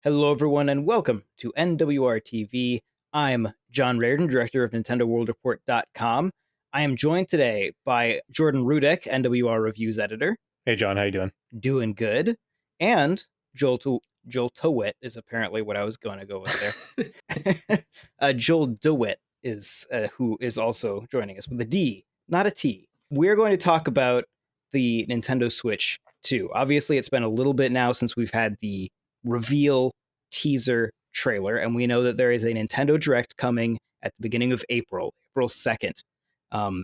Hello, everyone, and welcome to NWR TV. I'm John Rairdin, director of NintendoWorldReport.com. I am joined today by Jordan Rudek, NWR Reviews editor. Hey, John, how you doing? Doing good. And Joel DeWitte is apparently what I was going to go with there. Joel DeWitte is who is also joining us with a D, not a T. We're going to talk about the Nintendo Switch 2. Obviously, it's been a little bit now since we've had the reveal teaser trailer, and we know that there is a Nintendo Direct coming at the beginning of April 2nd.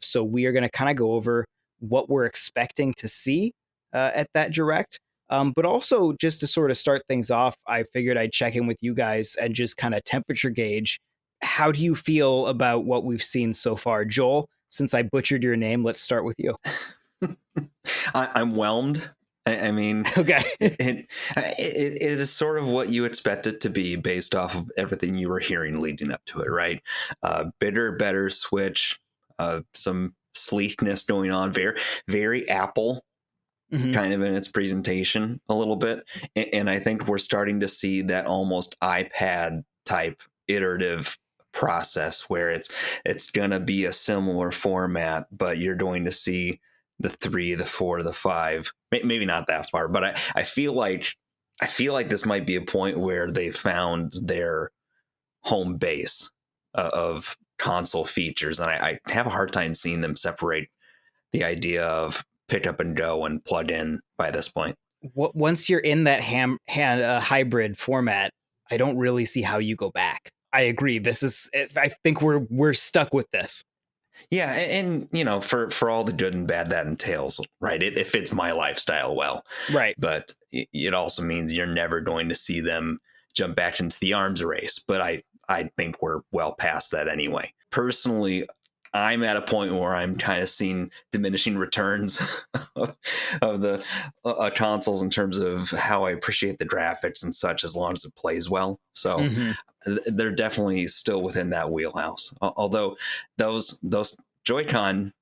So we are going to kind of go over what we're expecting to see at that Direct. But also, just to sort of start things off, I figured I'd check in with you guys and just kind of temperature gauge. How do you feel about what we've seen so far? Joel, since I butchered your name, let's start with you. I'm whelmed. I mean, okay. it is sort of what you expect it to be based off of everything you were hearing leading up to it, right? Bitter, better Switch, some sleekness going on, very Apple kind of in its presentation a little bit. And I think we're starting to see that almost iPad type iterative process where it's going to be a similar format, but you're going to see the 3, the 4, the 5, maybe not that far, but I feel like this might be a point where they found their home base of console features, and I have a hard time seeing them separate the idea of pick up and go and plug in by this point. Once you're in that hybrid format, I don't really see how you go back. I agree. I think we're stuck with this. Yeah, and you know, for all the good and bad that entails, right? It fits my lifestyle well, right? But it also means you're never going to see them jump back into the arms race. But I think we're well past that anyway. Personally, I'm at a point where I'm kind of seeing diminishing returns of the consoles in terms of how I appreciate the graphics and such, as long as it plays well. So they're definitely still within that wheelhouse. Although those Joy-Con,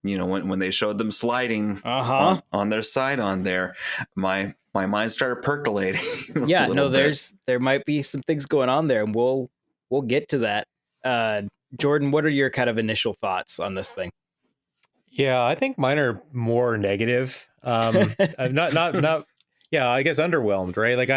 you know, when they showed them sliding on their side on there, my mind started percolating. Yeah, no, there might be some things going on there, and we'll get to that. Jordan, what are your kind of initial thoughts on this thing? Yeah, I think mine are more negative. Not. Yeah, I guess underwhelmed, right? Like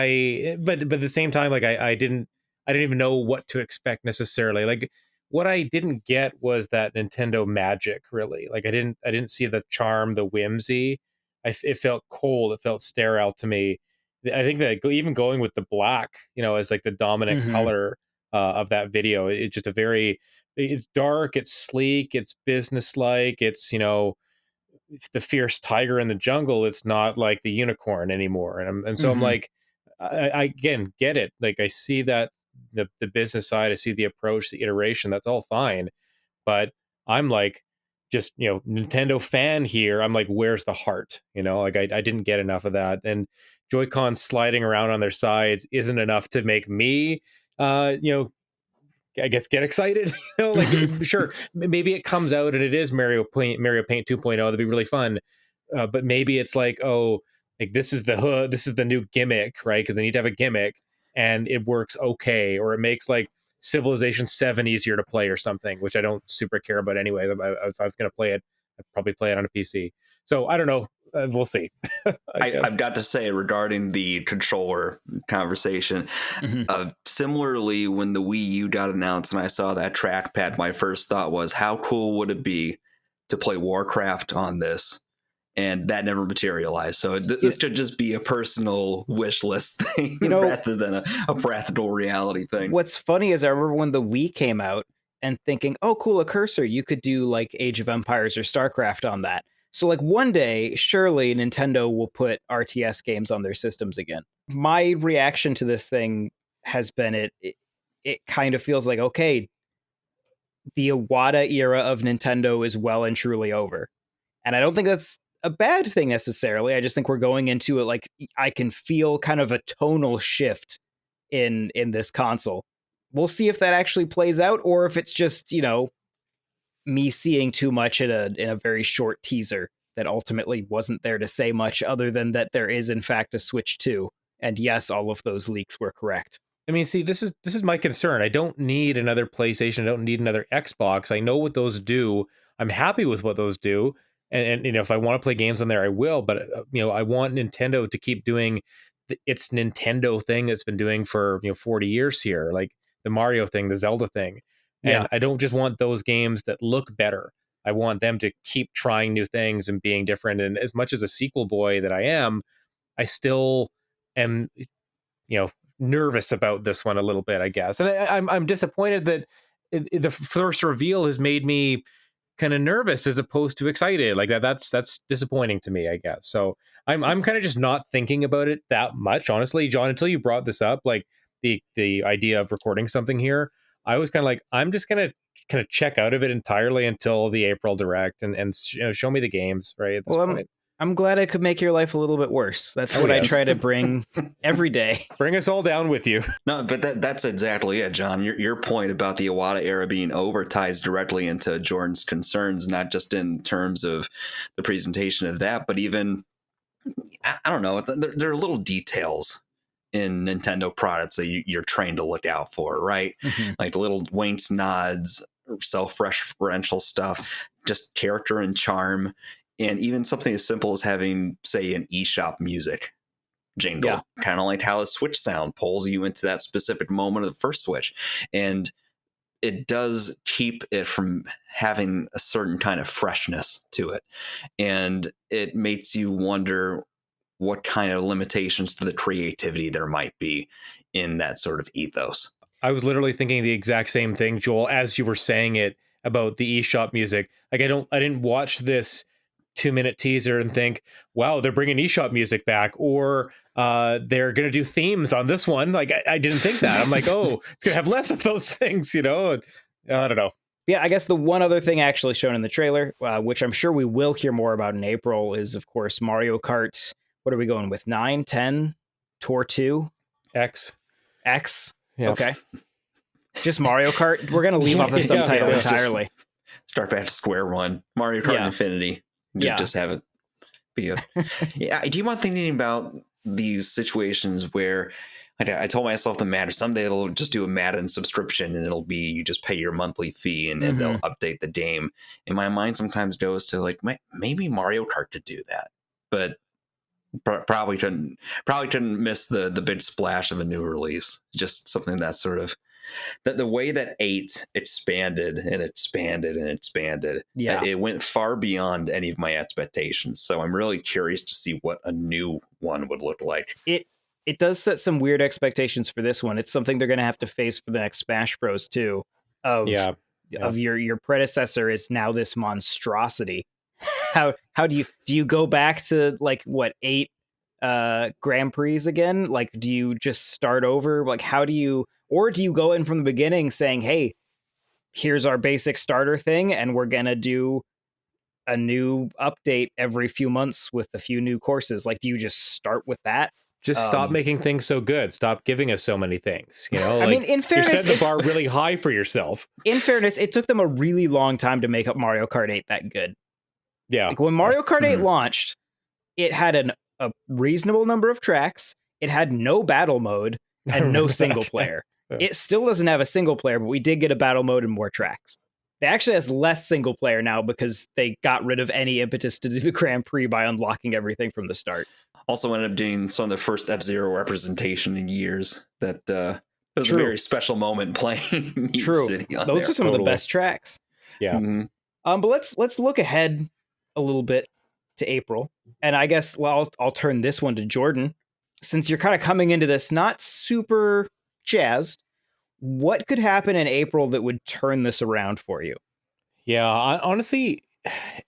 but at the same time, like I didn't even know what to expect necessarily. Like what I didn't get was that Nintendo magic, really. Like I didn't see the charm, the whimsy. It felt cold. It felt sterile to me. I think that even going with the black, you know, as like the dominant color of that video, it's just it's dark, it's sleek, it's businesslike, it's, you know, the fierce tiger in the jungle. It's not like the unicorn anymore. And so I'm like, I again get it. Like I see that the business side, I see the approach, the iteration, that's all fine. But I'm like, just, you know, Nintendo fan here. I'm like, where's the heart? You know, like I didn't get enough of that. And Joy-Con sliding around on their sides isn't enough to make me, you know, I guess get excited, you know, like sure, maybe it comes out and it is Mario Paint 2.0. That'd be really fun. But maybe it's like, oh, like this is the hood, this is the new gimmick, right? Because they need to have a gimmick and it works okay, or it makes like Civilization 7 easier to play or something, which I don't super care about anyway. If I was going to play it, I'd probably play it on a PC. So I don't know. We'll see. I've got to say, regarding the controller conversation, similarly, when the Wii U got announced and I saw that trackpad, my first thought was, how cool would it be to play Warcraft on this? And that never materialized. So this should just be a personal wish list thing, you know, rather than a practical reality thing. What's funny is I remember when the Wii came out and thinking, oh, cool, a cursor. You could do like Age of Empires or StarCraft on that. So like one day, surely Nintendo will put RTS games on their systems again. My reaction to this thing has been it kind of feels like, okay, the Iwata era of Nintendo is well and truly over. And I don't think that's a bad thing necessarily. I just think we're going into it like I can feel kind of a tonal shift in this console. We'll see if that actually plays out, or if it's just, you know, me seeing too much in a very short teaser that ultimately wasn't there to say much other than that there is in fact a Switch 2 And yes, all of those leaks were correct. I mean, see, this is my concern. I don't need another PlayStation. I don't need another Xbox. I know what those do. I'm happy with what those do. And you know, if I want to play games on there, I will. But you know, I want Nintendo to keep doing its Nintendo thing that's been doing for 40 years here, like the Mario thing, the Zelda thing. And Yeah. I don't just want those games that look better. I want them to keep trying new things and being different. And as much as a sequel boy that I am, I still am, nervous about this one a little bit, I guess. And I'm disappointed that the first reveal has made me kind of nervous as opposed to excited. Like that's disappointing to me, I guess. So I'm kind of just not thinking about it that much, honestly, John, until you brought this up, like the idea of recording something here. I was kind of like, I'm just gonna kind of check out of it entirely until the April Direct and show me the games right at this point. I'm glad I could make your life a little bit worse. That's what I try to bring every day. Bring us all down with you. No, but that's exactly it, John. Your point about the Iwata era being over ties directly into Jordan's concerns, not just in terms of the presentation of that, but even, I don't know, there are little details in Nintendo products that you're trained to look out for, right? Mm-hmm. Like little winks, nods, self-referential stuff, just character and charm. And even something as simple as having, say, an eShop music jingle, kind of like how the Switch sound pulls you into that specific moment of the first Switch. And it does keep it from having a certain kind of freshness to it. And it makes you wonder what kind of limitations to the creativity there might be in that sort of ethos. I was literally thinking the exact same thing, Joel, as you were saying it about the eShop music. Like I didn't watch this 2-minute teaser and think, wow, they're bringing eShop music back, or they're going to do themes on this one. Like I didn't think that. I'm like, oh, it's going to have less of those things, I don't know. Yeah, I guess the one other thing actually shown in the trailer, which I'm sure we will hear more about in April, is, of course, Mario Kart. What are we going with? 9, 10, Tour 2? X. Yeah. Okay. Just Mario Kart? We're going to leave off the subtitle entirely. Start back to square one. Mario Kart Infinity. Just have it be a... I do want thinking about these situations where I told myself the Madden, someday it'll just do a Madden subscription and it'll be, you just pay your monthly fee and they'll update the game. And my mind sometimes goes to like, maybe Mario Kart could do that, but probably shouldn't miss the big splash of a new release. Just something that's sort of that the way that 8 expanded and expanded and expanded, it went far beyond any of my expectations. So I'm really curious to see what a new one would look like. It does set some weird expectations for this one. It's something they're going to have to face for the next Smash Bros. Too. Of your predecessor is now this monstrosity. How do you go back to like what 8 Grand Prix again? Like, do you just start over? Like, how do you go in from the beginning saying, hey, here's our basic starter thing, and we're gonna do a new update every few months with a few new courses? Like, do you just start with that? Just stop making things so good. Stop giving us so many things. Like, I mean, in fairness, you set the bar really high for yourself. In fairness, it took them a really long time to make up Mario Kart 8 that good. Yeah. Like when Mario Kart 8 launched, it had a reasonable number of tracks. It had no battle mode and no single player. It still doesn't have a single player, but we did get a battle mode and more tracks. It actually has less single player now because they got rid of any impetus to do the Grand Prix by unlocking everything from the start. Also ended up doing some of the first F-Zero representation in years. That was a very special moment playing Meat City on Those there. are some of the best tracks. Yeah. But let's look ahead a little bit to April. And I guess I'll turn this one to Jordan. Since you're kind of coming into this not super jazzed, what could happen in April that would turn this around for you? Yeah, honestly,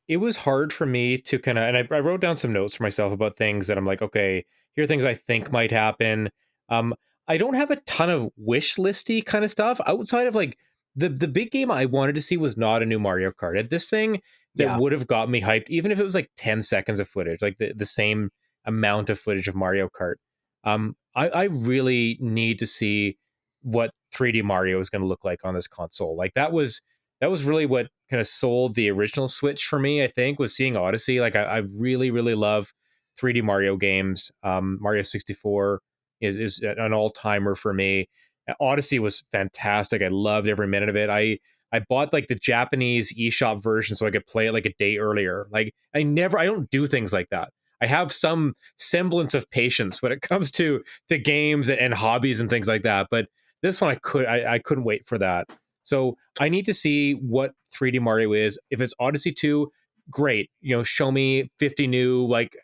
it was hard for me to kind of, and I wrote down some notes for myself about things that I'm like, okay, here are things I think might happen. I don't have a ton of wish listy kind of stuff outside of like the big game I wanted to see was not a new Mario Kart. This thing that would have got me hyped, even if it was like 10 seconds of footage, like the same amount of footage of Mario Kart. I really need to see what 3D Mario is going to look like on this console. Like that was really what kind of sold the original Switch for me, I think, was seeing Odyssey. Like I really, really love 3D Mario games. Mario 64 is an all-timer for me. Odyssey was fantastic. I loved every minute of it. I bought like the Japanese eShop version so I could play it like a day earlier. Like I don't do things like that. I have some semblance of patience when it comes to games and hobbies and things like that. But this one I couldn't wait for that. So I need to see what 3D Mario is. If it's Odyssey 2, great. Show me 50 new like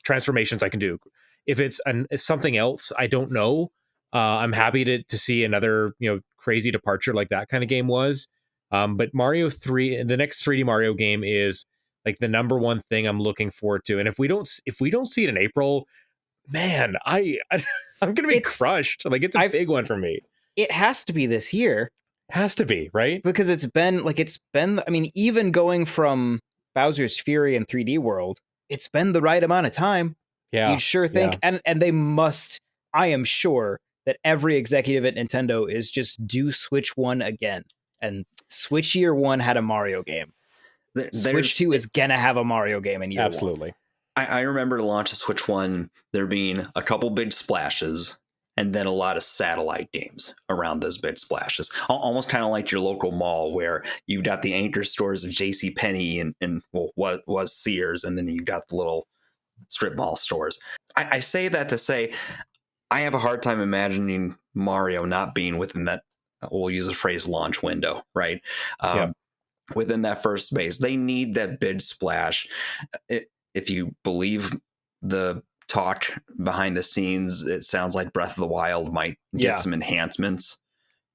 transformations I can do. If it's something else, I don't know. I'm happy to see another crazy departure like that kind of game was. But Mario 3, the next 3D Mario game is like the number one thing I'm looking forward to. And if we don't see it in April, man, I'm gonna be crushed. Like it's a big one for me. It has to be this year. Has to be, right? Because it's been I mean, even going from Bowser's Fury and 3D World, it's been the right amount of time. Yeah. You'd sure think, and they must, I am sure that every executive at Nintendo is just do Switch 1 again. And Switch Year 1 had a Mario game. Switch 2 is gonna have a Mario game in year 1. Absolutely. I remember the launch of Switch 1, there being a couple big splashes, and then a lot of satellite games around those big splashes. Almost kind of like your local mall where you got the anchor stores of JCPenney and what was Sears, and then you got the little strip mall stores. I say that to say I have a hard time imagining Mario not being within that, we'll use the phrase launch window, right? Within that first space. They need that big splash. If you believe the talk behind the scenes, it sounds like Breath of the Wild might get some enhancements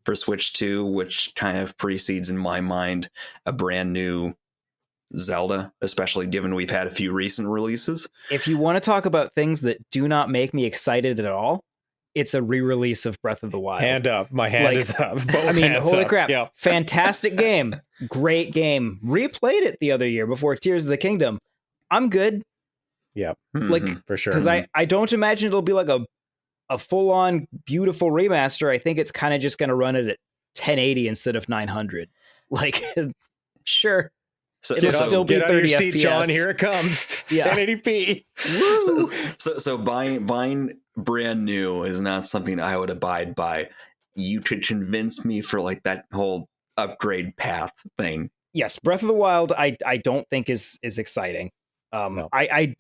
for Switch 2, which kind of precedes in my mind a brand new Zelda, especially given we've had a few recent releases. If you want to talk about things that do not make me excited at all, it's a re-release of Breath of the Wild. Hand up. My hand is up. Both holy crap. Yep. Fantastic game. Great game. Replayed it the other year before Tears of the Kingdom. I'm good. Yeah. Like, for sure. Because I don't imagine it'll be like a full-on beautiful remaster. I think it's kind of just going to run it at 1080 instead of 900. Like, sure. So it'll still be 30 out of your seat, FPS. John. Here it comes. 1080p. So buying brand new is not something I would abide by. You could convince me for like that whole upgrade path thing. Yes, Breath of the Wild I don't think is exciting. No. I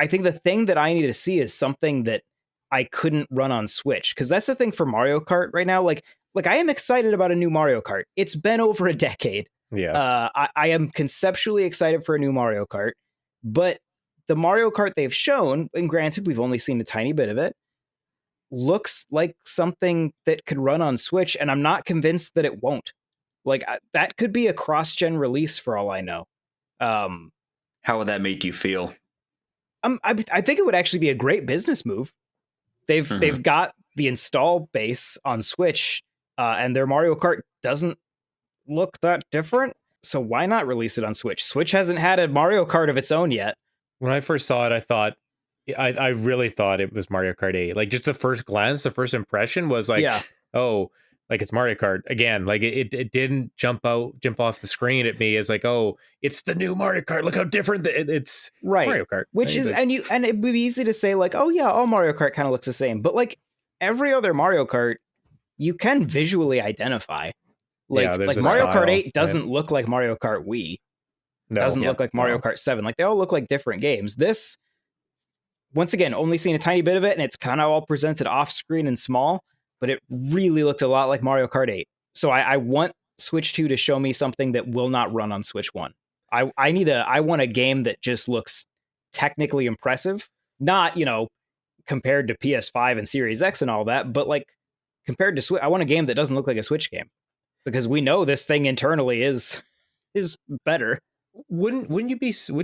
think the thing that I need to see is something that I couldn't run on Switch, because that's the thing for Mario Kart right now. Like I am excited about a new Mario Kart. It's been over a decade. Yeah. I am conceptually excited for a new Mario Kart, but the Mario Kart they've shown, and granted we've only seen a tiny bit of it, looks like something that could run on Switch, and I'm not convinced that it won't. Like that could be a cross-gen release for all I know. How would that make you feel? I think it would actually be a great business move. They've got the install base on Switch, and their Mario Kart doesn't look that different. So why not release it on Switch? Switch hasn't had a Mario Kart of its own yet. When I first saw it, I really thought it was Mario Kart 8. Like just the first glance, the first impression was like, oh, like it's Mario Kart again. Like it didn't jump off the screen at me as like, oh, it's the new Mario Kart. Look how different it's Mario Kart. Which is, and it would be easy to say like, oh yeah, all Mario Kart kind of looks the same. But like every other Mario Kart, you can visually identify. Like Mario Kart 8 doesn't look like Mario Kart Wii. Doesn't look like Mario Kart 7. Like they all look like different games. This, once again, only seen a tiny bit of it, and it's kind of all presented off screen and small, but it really looked a lot like Mario Kart 8. So I want Switch 2 to show me something that will not run on Switch 1. I want a game that just looks technically impressive, not, compared to PS5 and Series X and all that, but like compared to Switch, I want a game that doesn't look like a Switch game, because we know this thing internally is better. Wouldn't you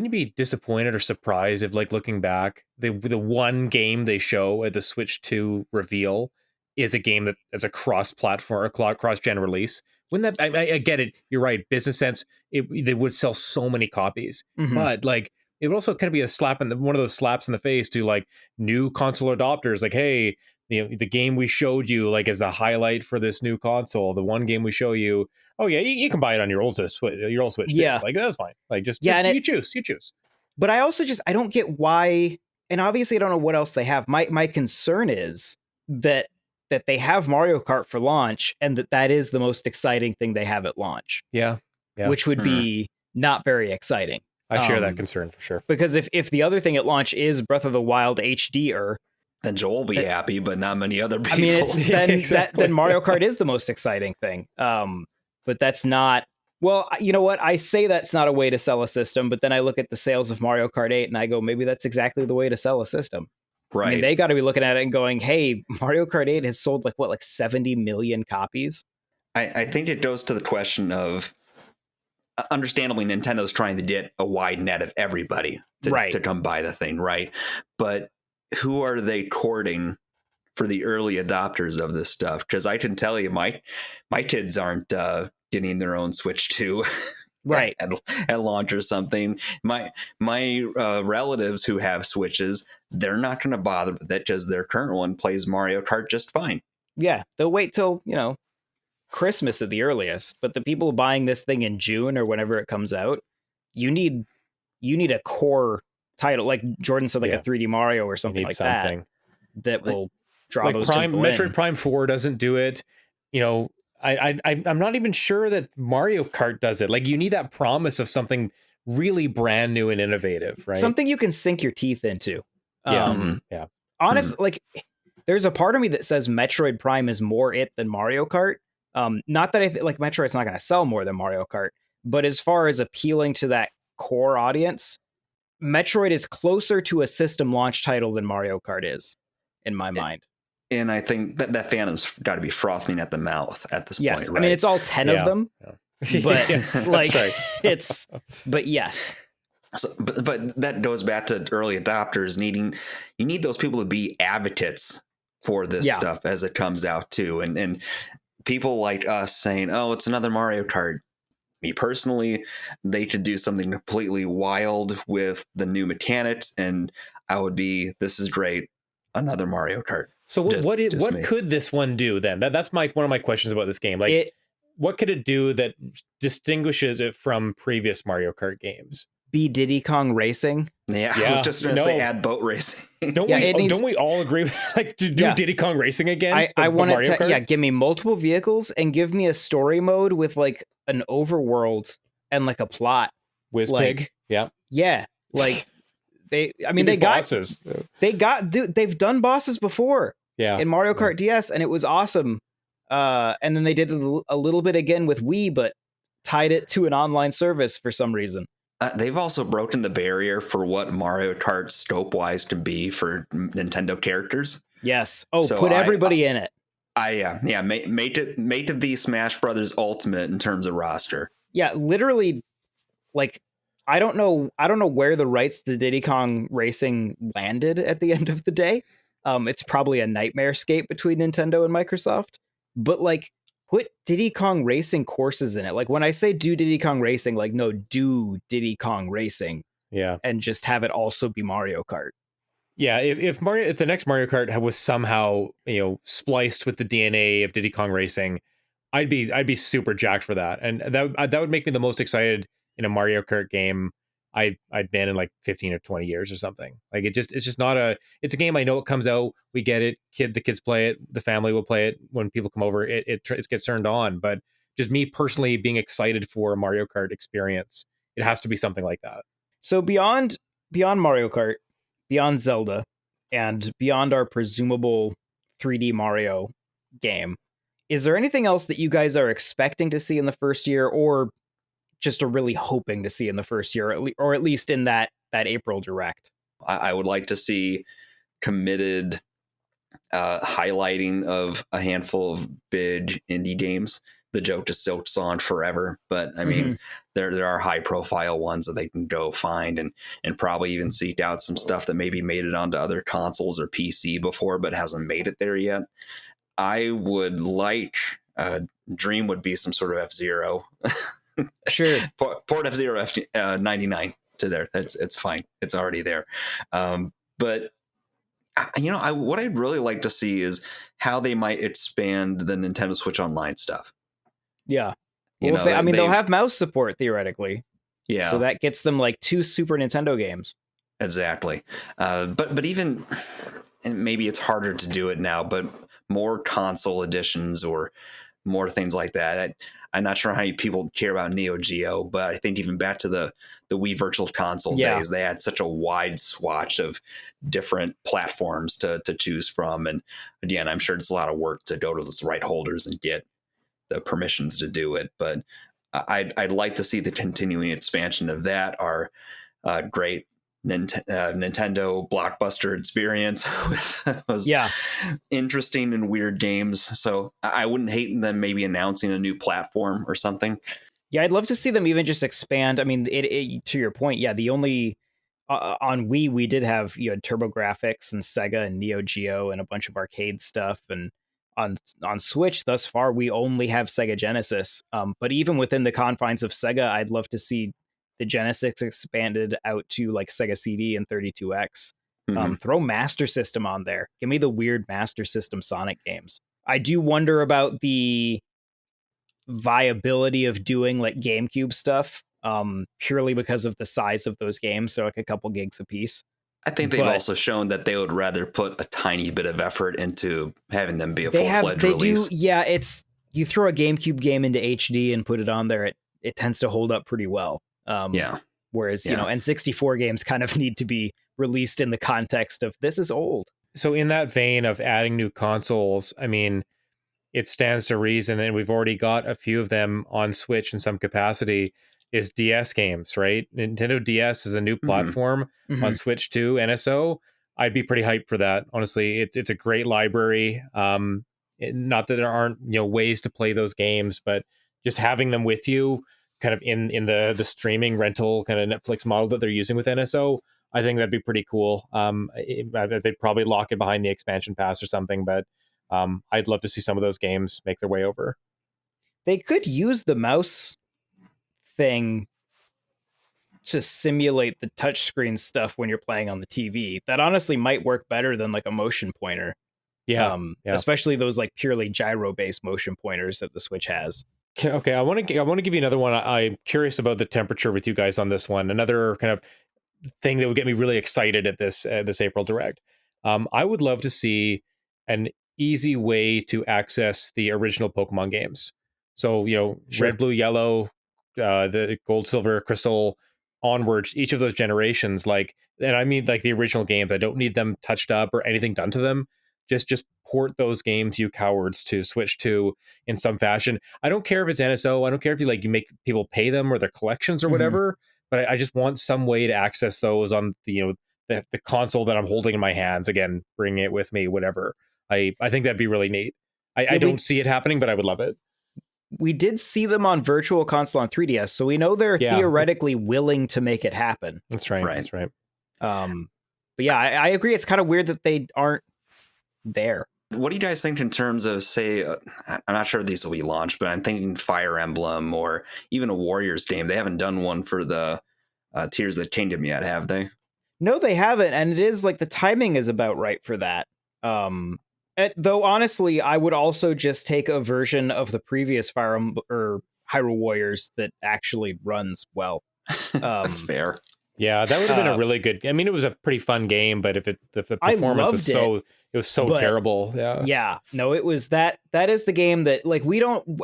be disappointed or surprised if, like, looking back, the one game they show at the Switch 2 reveal is a game that is a cross-platform or cross-gen release? Wouldn't that? I get it. You're right. Business sense. They would sell so many copies, but like it would also kind of be a slap in one of those slaps in the face to like new console adopters. Like, hey, the game we showed you like as the highlight for this new console, the one game we show you. Oh yeah, you can buy it on your old Switch. Too. Like that's fine. Like just you choose. But I also I don't get why and obviously I don't know what else they have. My concern is that they have Mario Kart for launch, and that is the most exciting thing they have at launch. Yeah. Which would be not very exciting. I share that concern for sure. Because if the other thing at launch is Breath of the Wild HD, then Joel will be happy, but not many other people. I mean, then exactly. then Mario Kart is the most exciting thing. But that's not. Well, you know what? I say that's not a way to sell a system, but then I look at the sales of Mario Kart 8 and I go, maybe that's exactly the way to sell a system. Right. I mean, they got to be looking at it and going, hey, Mario Kart 8 has sold like 70 million copies. I think it goes to the question of, understandably, Nintendo's trying to get a wide net of everybody to come buy the thing, right? But who are they courting for the early adopters of this stuff? Because I can tell you, my kids aren't getting their own Switch 2 right at launch or something. My relatives who have Switches, they're not going to bother with it because their current one plays Mario Kart just fine. Yeah, they'll wait till Christmas at the earliest. But the people buying this thing in June or whenever it comes out, you need a core title, like Jordan said, like a 3D Mario or something like that will draw like those Metroid Prime 4 doesn't do it. I'm not even sure that Mario Kart does it. Like, you need that promise of something really brand new and innovative, right? Something you can sink your teeth into. Yeah. Honestly, like, there's a part of me that says Metroid Prime is more it than Mario Kart. Not that I like Metroid's not going to sell more than Mario Kart, but as far as appealing to that core audience, Metroid is closer to a system launch title than Mario Kart is, in my mind. And I think that fandom's got to be frothing at the mouth at this point, right? I mean, it's all 10 of them, but but yes. So, but that goes back to early adopters you need those people to be advocates for this stuff as it comes out too. And people like us saying, oh, it's another Mario Kart. Me personally, they should do something completely wild with the new mechanics, and I would be, this is great, another Mario Kart. So what could this one do then? That's one of my questions about this game. Like, what could it do that distinguishes it from previous Mario Kart games? Be Diddy Kong Racing. Yeah, I was just going to say add boat racing. Don't we all agree with, like, to do Diddy Kong Racing again? I want it to give me multiple vehicles and give me a story mode with like an overworld and like a plot. Wizpig. Yeah. Like they've done bosses before. Yeah. In Mario Kart DS, and it was awesome. And then they did a little bit again with Wii, but tied it to an online service for some reason. They've also broken the barrier for what Mario Kart scope-wise can be for Nintendo characters. Yes. Oh, so put everybody in it. Made it the Smash Brothers Ultimate in terms of roster. Yeah, literally, like, I don't know where the rights to Diddy Kong Racing landed at the end of the day. It's probably a nightmare scape between Nintendo and Microsoft. But like, put Diddy Kong Racing courses in it. Like, when I say do Diddy Kong Racing, like, no, do Diddy Kong Racing. Yeah. And just have it also be Mario Kart. Yeah, if the next Mario Kart was somehow, spliced with the DNA of Diddy Kong Racing, I'd be super jacked for that. And that would make me the most excited in a Mario Kart game I'd been in like 15 or 20 years or something. Like, it's just not it's a game. I know it comes out, we get it, the kids play it, the family will play it when people come over, it gets turned on. But just me personally being excited for a Mario Kart experience, it has to be something like that. So beyond Mario Kart, beyond Zelda, and beyond our presumable 3D Mario game, is there anything else that you guys are expecting to see in the first year, or just are really hoping to see in the first year, or at least in that April Direct? I would like to see committed highlighting of a handful of big indie games. The joke just silks on forever, but I mean, there are high profile ones that they can go find and probably even seek out some stuff that maybe made it onto other consoles or PC before, but hasn't made it there yet. I would like, dream would be some sort of F-Zero. Sure. Port F-Zero 99 to there. It's fine. It's already there. But what I'd really like to see is how they might expand the Nintendo Switch Online stuff. Yeah. They'll have mouse support theoretically. Yeah. So that gets them like 2 Super Nintendo games. Exactly. But even, and maybe it's harder to do it now, but more console editions or more things like that. I'm not sure how many people care about Neo Geo, but I think even back to the Wii Virtual Console Yeah. days, they had such a wide swatch of different platforms to choose from. And again, I'm sure it's a lot of work to go to those right holders and get the permissions to do it. But I'd like to see the continuing expansion of that. Our great Nintendo blockbuster experience with those interesting and weird games. So I wouldn't hate them maybe announcing a new platform or something. Yeah, I'd love to see them even just expand. I mean, it to your point, yeah, the only on Wii we did have, you had TurboGrafx and Sega and Neo Geo and a bunch of arcade stuff, and on Switch thus far we only have Sega Genesis. But even within the confines of Sega, I'd love to see the Genesis expanded out to like Sega CD and 32X. Throw Master System on there. Give me the weird Master System Sonic games. I do wonder about the viability of doing like GameCube stuff, purely because of the size of those games. They're like a couple gigs a piece. I think they've also shown that they would rather put a tiny bit of effort into having them be a full-fledged release. It's, you throw a GameCube game into HD and put it on there, it tends to hold up pretty well. Whereas, you know, N64 games kind of need to be released in the context of this is old. So in that vein of adding new consoles, I mean, it stands to reason, and we've already got a few of them on Switch in some capacity, is DS games, right? Nintendo DS is a new platform on Switch 2, NSO. I'd be pretty hyped for that. Honestly, it's a great library. Not that there aren't, you know, ways to play those games, but just having them with you kind of in the streaming rental kind of Netflix model that they're using with NSO, I think that'd be pretty cool. They'd probably lock it behind the expansion pass or something, but I'd love to see some of those games make their way over. They could use the mouse thing to simulate the touchscreen stuff when you're playing on the TV. That honestly might work better than like a motion pointer. Especially those like purely gyro-based motion pointers that the Switch has. Okay, I want to give you another one. I'm curious about the temperature with you guys on this one. Another kind of thing that would get me really excited at this April Direct. I would love to see an easy way to access the original Pokemon games. So, you know, Red, Blue, Yellow, the Gold, Silver, Crystal, onwards, each of those generations, like, and I mean like the original games. I don't need them touched up or anything done to them. Just port those games, you cowards, to Switch 2 in some fashion. I don't care if it's NSO. I don't care if you make people pay them or their collections or whatever. But I just want some way to access those on the, you know, the console that I'm holding in my hands. Again, bring it with me, whatever. I think that'd be really neat. I don't see it happening, but I would love it. We did see them on Virtual Console on 3DS, so we know they're theoretically willing to make it happen. That's right. That's right. But yeah, I agree. It's kind of weird that they aren't there. What do you guys think in terms of, say, I'm not sure these will be launched, but I'm thinking Fire Emblem or even a Warriors game. They haven't done one for the Tears of the Kingdom yet, have they? No, they haven't. And it is like the timing is about right for that. Though, honestly, I would also just take a version of the previous Fire Emblem or Hyrule Warriors that actually runs well. Fair. Yeah, that would have been a really good. I mean, it was a pretty fun game, but if the performance was so terrible. Yeah. No, it was that is the game that, like, we don't.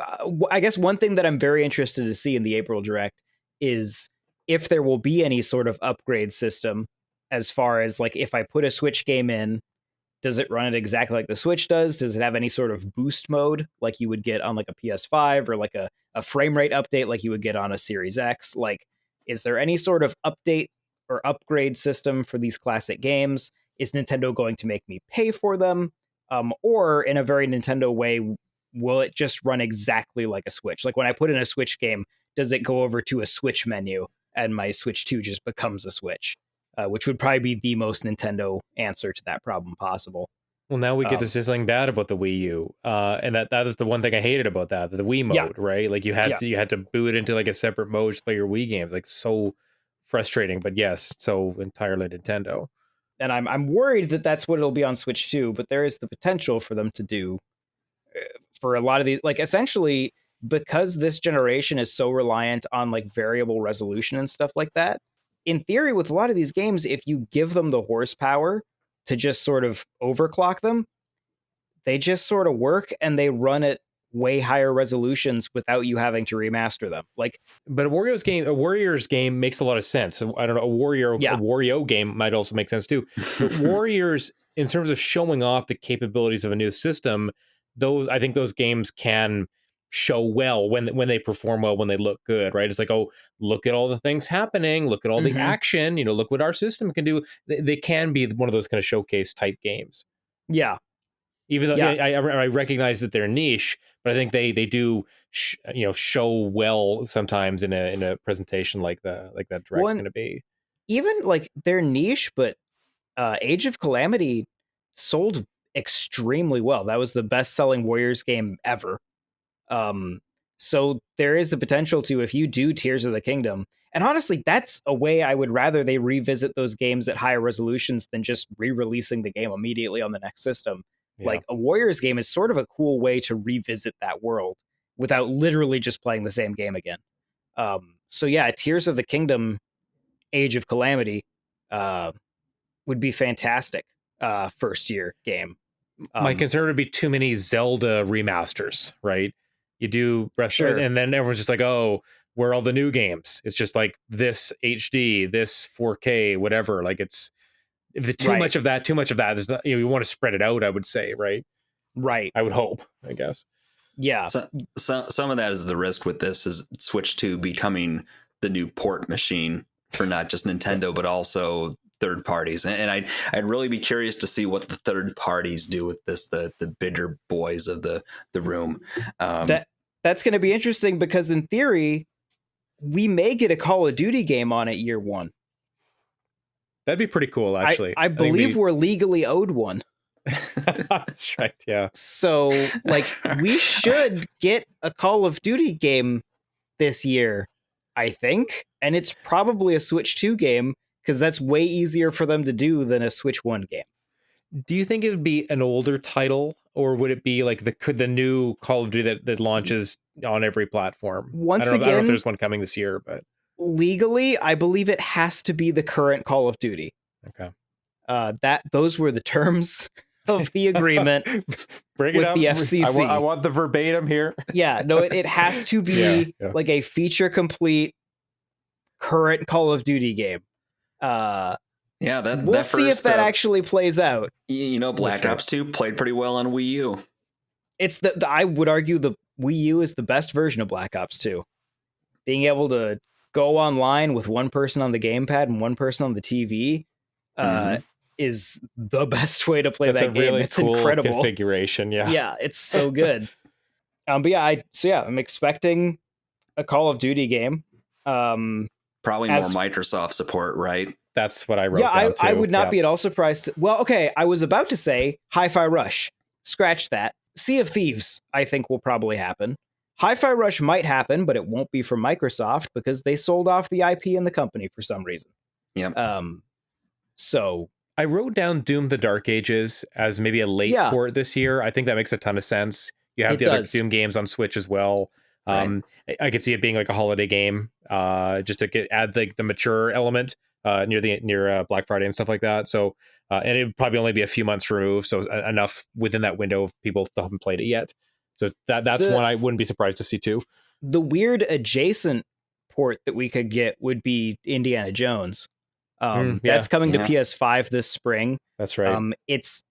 I guess one thing that I'm very interested to see in the April Direct is if there will be any sort of upgrade system, as far as like if I put a Switch game in, does it run it exactly like the Switch does? Does it have any sort of boost mode like you would get on like a PS5 or like a frame rate update like you would get on a Series X? Like, is there any sort of update or upgrade system for these classic games? Is Nintendo going to make me pay for them? Or in a very Nintendo way, will it just run exactly like a Switch? Like when I put in a Switch game, does it go over to a Switch menu and my Switch 2 just becomes a Switch? Which would probably be the most Nintendo answer to that problem possible. Well, now we get to say something bad about the Wii U, and that is the one thing I hated about that, the Wii mode, right? Like you had to boot into like a separate mode to play your Wii games, like so frustrating. But yes, so entirely Nintendo. And I'm worried that that's what it'll be on Switch 2, but there is the potential for them to do for a lot of these, like essentially because this generation is so reliant on like variable resolution and stuff like that. in theory, with a lot of these games, if you give them the horsepower to just sort of overclock them, they just sort of work and they run at way higher resolutions without you having to remaster them. Like, but a Warriors game makes a lot of sense. I don't know, a Wario game might also make sense too. But Warriors, in terms of showing off the capabilities of a new system, I think those games can show well when they perform well, when they look good, right? It's like, oh, look at all the things happening, look at all the action, look what our system can do. They can be one of those kind of showcase type games. Yeah. Even though I recognize that they're niche, but I think they do show well sometimes in a presentation like that Direct's going to be. Even like they're niche, but Age of Calamity sold extremely well. That was the best-selling Warriors game ever. So there is the potential to, if you do Tears of the Kingdom, and honestly, that's a way I would rather they revisit those games at higher resolutions than just re-releasing the game immediately on the next system. Yeah. Like a Warriors game is sort of a cool way to revisit that world without literally just playing the same game again. So yeah, Tears of the Kingdom, Age of Calamity would be fantastic first year game. My concern would be too many Zelda remasters, right? You do sure. and then everyone's just like, oh, where are all the new games? It's just like this HD, this 4K, whatever. Like it's too much of that is not, you want to spread it out, I would say, right? Right. I would hope, I guess. Yeah. So some of that is the risk with this is Switch 2 becoming the new port machine for not just Nintendo, but also third parties. And I'd really be curious to see what the third parties do with this, the bigger boys of the room. That's going to be interesting because in theory, we may get a Call of Duty game on it year one. That'd be pretty cool, actually. I believe we're legally owed one. That's right, yeah. So, like, we should get a Call of Duty game this year, I think. And it's probably a Switch 2 game, because that's way easier for them to do than a Switch 1 game. Do you think it would be an older title, or would it be like the new Call of Duty that launches on every platform? I don't know if there's one coming this year, but legally, I believe it has to be the current Call of Duty. Okay. Those were the terms of the agreement Bring it up. The FCC. I want the verbatim here. Yeah, no, it has to be like a feature complete current Call of Duty game. We'll see if that actually plays out. Black Ops 2 played pretty well on Wii U. It's I would argue the Wii U is the best version of Black Ops 2. Being able to go online with one person on the gamepad and one person on the TV is the best way to play that game. Really it's cool incredible configuration. Yeah, it's so good. But I'm expecting a Call of Duty game. Probably more Microsoft support, right? That's what I wrote down too. I would not be at all surprised. Well, okay, I was about to say Hi-Fi Rush. Scratch that. Sea of Thieves, I think, will probably happen. Hi-Fi Rush might happen, but it won't be from Microsoft because they sold off the IP in the company for some reason. Yeah. So I wrote down Doom: The Dark Ages as maybe a late port this year. I think that makes a ton of sense. You have the other Doom games on Switch as well. Right. I could see it being like a holiday game, just to add the mature element near Black Friday and stuff like that. So, and it would probably only be a few months removed, so enough within that window of people still haven't played it yet. So that's one I wouldn't be surprised to see too. The weird adjacent port that we could get would be Indiana Jones. That's coming to PS5 this spring. That's right. It's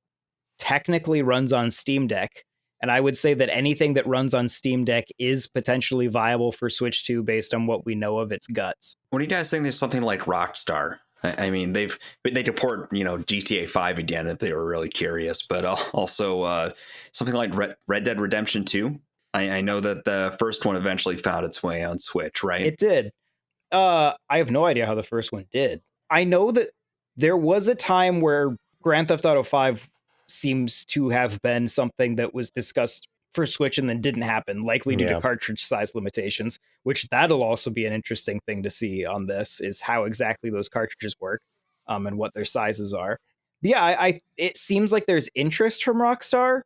technically runs on Steam Deck. And I would say that anything that runs on Steam Deck is potentially viable for Switch 2 based on what we know of its guts. What do you guys think? There's something like Rockstar. I mean, they deport GTA 5 again if they were really curious, but also something like Red Dead Redemption 2. I know that the first one eventually found its way on Switch, right? It did. I have no idea how the first one did. I know that there was a time where Grand Theft Auto 5 seems to have been something that was discussed for Switch and then didn't happen, likely due to cartridge size limitations, which that'll also be an interesting thing to see on this, is how exactly those cartridges work and what their sizes are. But yeah, it seems like there's interest from Rockstar,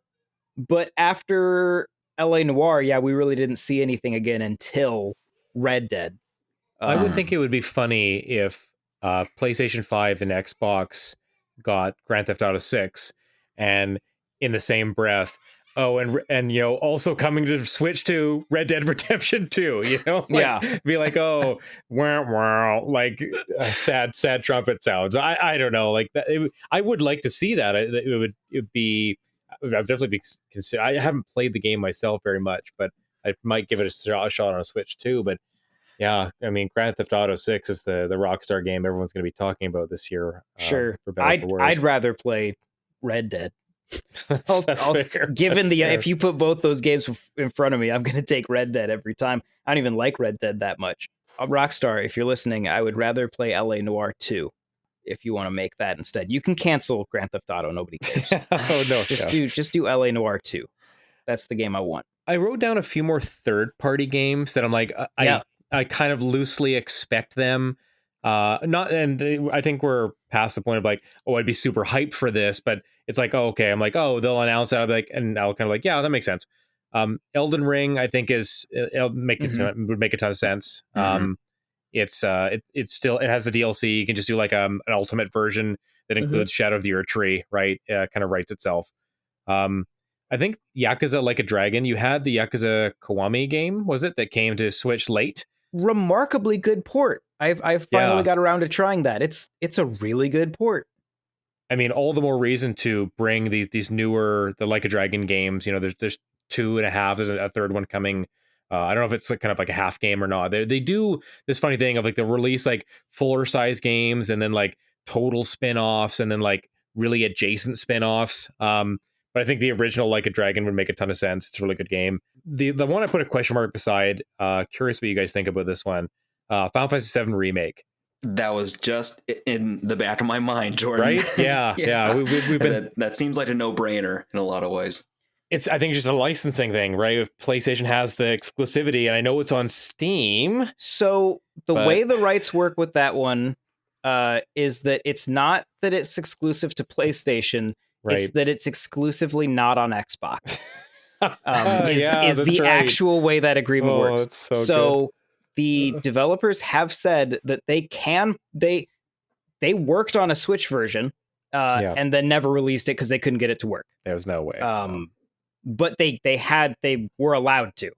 but after LA Noire, we really didn't see anything again until Red Dead. I would think it would be funny if PlayStation 5 and Xbox got Grand Theft Auto 6, and in the same breath, oh, and you know, also coming to Switch to Red Dead Redemption 2, you know, like Yeah. be like, oh, wah, wah, like sad trumpet sounds. I don't know, like that. I would like to see that. It would be. I'd definitely be consider. I haven't played the game myself very much, but I might give it a shot on a Switch too. But yeah, I mean, Grand Theft Auto 6 is the Rockstar game everyone's going to be talking about this year. Sure. For better or for worse. I'd rather play Red Dead. That's fair. Given That's fair. if you put both those games in front of me, I'm going to take Red Dead every time. I don't even like Red Dead that much. Rockstar, if you're listening, I would rather play LA Noire 2 if you want to make that instead. You can cancel Grand Theft Auto. Nobody cares. Oh, no. Just do LA Noire 2. That's the game I want. I wrote down a few more third-party games that I'm like, I kind of loosely expect them. I think we're past the point of like, oh, I'd be super hyped for this, but it's like, oh, okay. I'm like, oh, they'll announce that. I'll be like, and I'll kind of like, yeah, that makes sense. Elden Ring, I think would make a ton of sense. Mm-hmm. It's still, it has the DLC. You can just do like an ultimate version that includes Shadow of the Ur Tree, right? Kind of writes itself. I think Yakuza Like a Dragon. You had the Yakuza Kiwami game, was it, that came to Switch late? Remarkably good port. I've finally got around to trying that. It's a really good port. I mean, all the more reason to bring these newer the Like a Dragon games. You know, there's 2.5. There's a third one coming. I don't know if it's kind of like a half game or not. They do this funny thing of like they'll release like fuller size games and then like total spin-offs and then like really adjacent spin-offs. But I think the original Like a Dragon would make a ton of sense. It's a really good game. The one I put a question mark beside, curious what you guys think about this one. Final Fantasy VII Remake. That was just in the back of my mind, Jordan. Right? Yeah. We've been. That seems like a no-brainer in a lot of ways. It's, I think, just a licensing thing, right? If PlayStation has the exclusivity, and I know it's on Steam. So the way the rights work with that one is that it's not that it's exclusive to PlayStation. Right. It's that it's exclusively not on Xbox. Is the actual way that agreement works. It's so the developers have said that they worked on a Switch version and then never released it because they couldn't get it to work. There was no way. But they were allowed to.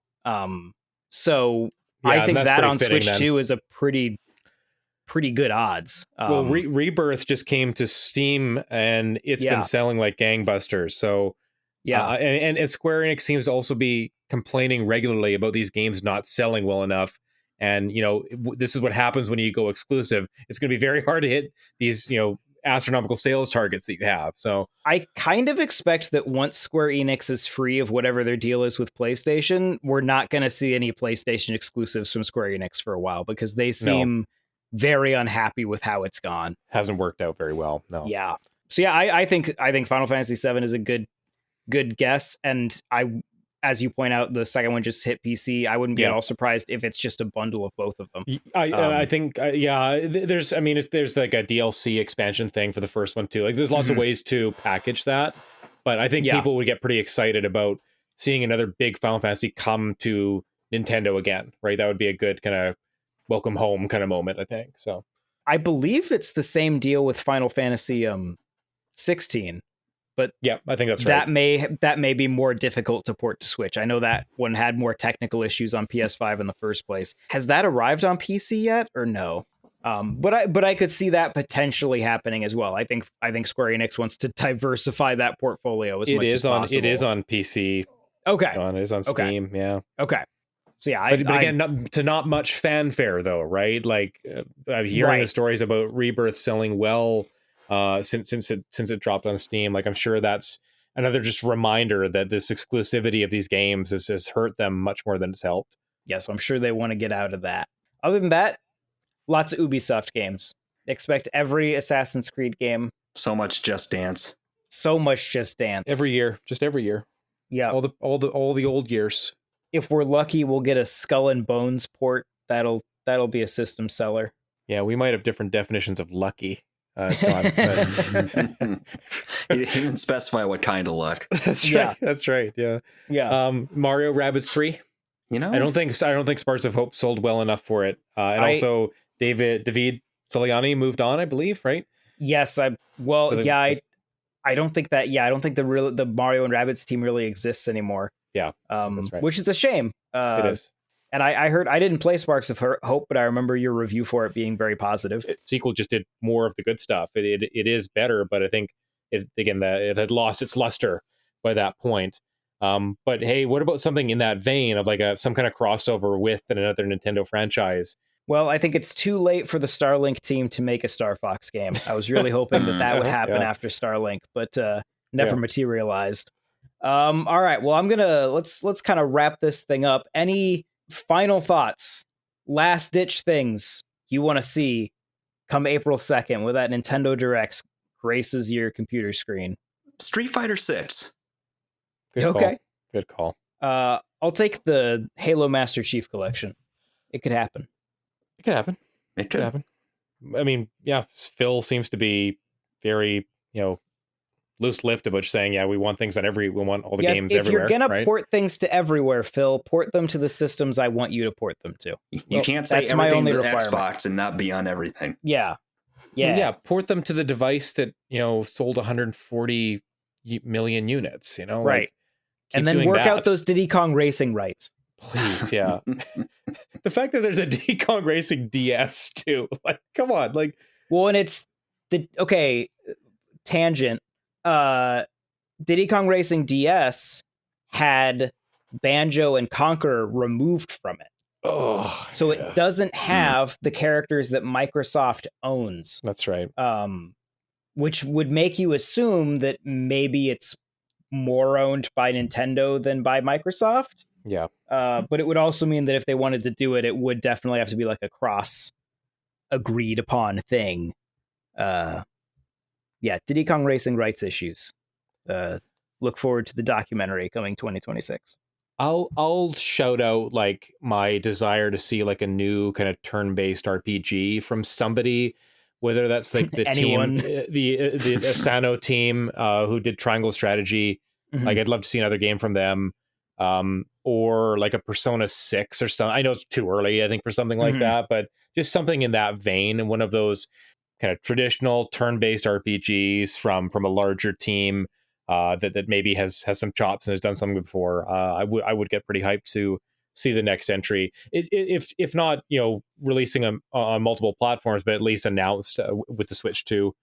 So I think that on Switch 2 is a pretty good odds. Well, Rebirth just came to Steam and it's been selling like gangbusters. So and Square Enix seems to also be complaining regularly about these games not selling well enough. And you know, this is what happens when you go exclusive. It's going to be very hard to hit these, you know, astronomical sales targets that you have. So I kind of expect that once Square Enix is free of whatever their deal is with PlayStation, we're not going to see any PlayStation exclusives from Square Enix for a while because they seem very unhappy with how it's gone. Hasn't worked out very well. No. Yeah. So yeah, I think Final Fantasy VII is a good guess, and as you point out, the second one just hit PC. I wouldn't be at all surprised if it's just a bundle of both of them. I think there's like a DLC expansion thing for the first one too. Like there's lots of ways to package that, but I think people would get pretty excited about seeing another big Final Fantasy come to Nintendo again, right? That would be a good kind of welcome home kind of moment, I think. So I believe it's the same deal with Final Fantasy 16. But yeah, I think that's right. That may be more difficult to port to Switch. I know that one had more technical issues on PS5 in the first place. Has that arrived on PC yet, or no? But I could see that potentially happening as well. I think Square Enix wants to diversify that portfolio as much as possible. It is on PC. Okay, it is on Steam. Yeah. Okay. So yeah, but again, not much fanfare though, right? Like I'm hearing the stories about Rebirth selling well. Since it dropped on Steam, like I'm sure that's another just reminder that this exclusivity of these games has hurt them much more than it's helped. Yeah, so I'm sure they want to get out of that. Other than that, lots of Ubisoft games. Expect every Assassin's Creed game. So much Just Dance. Every year. Yeah, all the old years. If we're lucky, we'll get a Skull and Bones port. That'll be a system seller. Yeah, we might have different definitions of lucky. John, he didn't specify what kind of luck. That's right. Yeah. Mario Rabbids 3. You know, I don't think Sparks of Hope sold well enough for it. Also, DeWitte Soliani moved on, I believe, right? Yes, So I don't think that. Yeah, I don't think the Mario and Rabbids team really exists anymore. Yeah, that's right. Which is a shame. It is. And I heard, I didn't play Sparks of Hope, but I remember your review for it being very positive. Sequel just did more of the good stuff. It is better, but I think it had lost its luster by that point. But hey, what about something in that vein of like some kind of crossover with another Nintendo franchise? Well, I think it's too late for the Starlink team to make a Star Fox game. I was really hoping that would happen after Starlink, but never materialized. All right, well, let's kind of wrap this thing up. Any final thoughts, last ditch things you want to see come April 2nd with that Nintendo Direct graces your computer screen? Street Fighter 6. Good call. I'll take the Halo Master Chief Collection. It could happen. It could happen. It could happen. I mean, yeah, Phil seems to be very, loose-lipped about saying, we want things we want all the games everywhere. If you're gonna port things to everywhere, Phil, port them to the systems I want you to port them to. You can't say everything's an Xbox and not be on everything. Yeah. Port them to the device that sold 140 million units. Right. And then work out those Diddy Kong Racing rights. Please, yeah. The fact that there's a Diddy Kong Racing DS too, like, come on, like. Well, and it's tangent. Diddy Kong Racing DS had Banjo and Conquer removed from it. So it doesn't have the characters that Microsoft owns. That's right. Which would make you assume that maybe it's more owned by Nintendo than by Microsoft. Yeah. But it would also mean that if they wanted to do it, it would definitely have to be like a cross agreed upon thing. Diddy Kong Racing rights issues. Look forward to the documentary coming 2026. I'll shout out like my desire to see like a new kind of turn-based RPG from somebody, whether that's like the team, the Asano team who did Triangle Strategy. Mm-hmm. Like I'd love to see another game from them, or like a Persona 6 or something. I know it's too early, I think, for something like that, but just something in that vein, and one of those kind of traditional turn-based RPGs from a larger team that maybe has some chops and has done something before. I would get pretty hyped to see the next entry, if not releasing them on multiple platforms, but at least announced with the Switch 2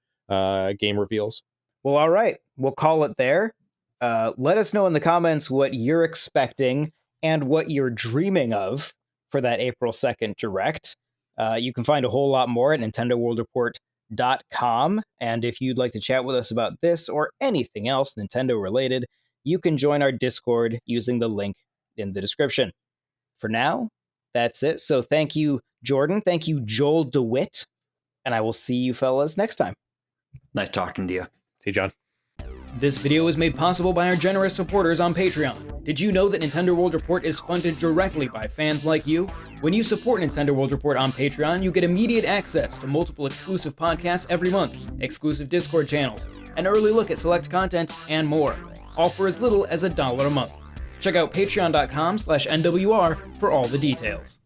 game reveals. Well, all right, we'll call it there. Let us know in the comments what you're expecting and what you're dreaming of for that April 2nd Direct. You can find a whole lot more at NintendoWorldReport.com. And if you'd like to chat with us about this or anything else Nintendo related, you can join our Discord using the link in the description. For now, that's it. So thank you, Jordan. Thank you, Joel DeWitte. And I will see you fellas next time. Nice talking to you. See you, John. This video was made possible by our generous supporters on Patreon. Did you know that Nintendo World Report is funded directly by fans like you? When you support Nintendo World Report on Patreon, you get immediate access to multiple exclusive podcasts every month, exclusive Discord channels, an early look at select content, and more, all for as little as $1 a month. Check out patreon.com/NWR for all the details.